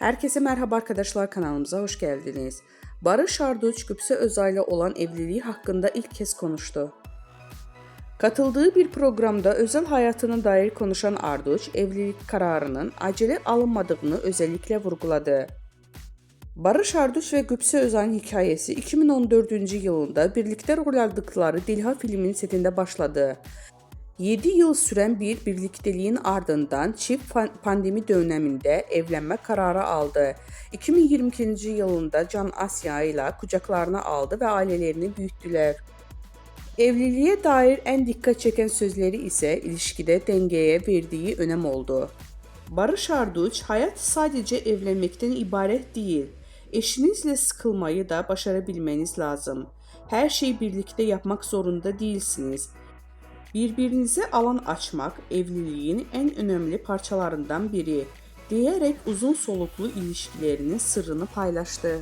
Herkese merhaba arkadaşlar, kanalımıza hoş geldiniz. Barış Arduç, Gübse Özay'la olan evliliği hakkında ilk kez konuştu. Katıldığı bir programda özel hayatına dair konuşan Arduç, evlilik kararının acele alınmadığını özellikle vurguladı. Barış Arduç ve Gübse Özay'ın hikayesi 2014 yılında birlikte rol aldıkları Dilha filminin setinde başladı. 7 yıl süren bir birlikteliğin ardından çift pandemi döneminde evlenme kararı aldı. 2022 yılında Can Asya ile kucaklarına aldı ve ailelerini büyüttüler. Evliliğe dair en dikkat çeken sözleri ise ilişkide dengeye verdiği önem oldu. Barış Arduç, hayat sadece evlenmekten ibaret değil. Eşinizle sıkılmayı da başarabilmeniz lazım. Her şeyi birlikte yapmak zorunda değilsiniz. Birbirinize alan açmak evliliğin en önemli parçalarından biri diyerek uzun soluklu ilişkilerinin sırrını paylaştı.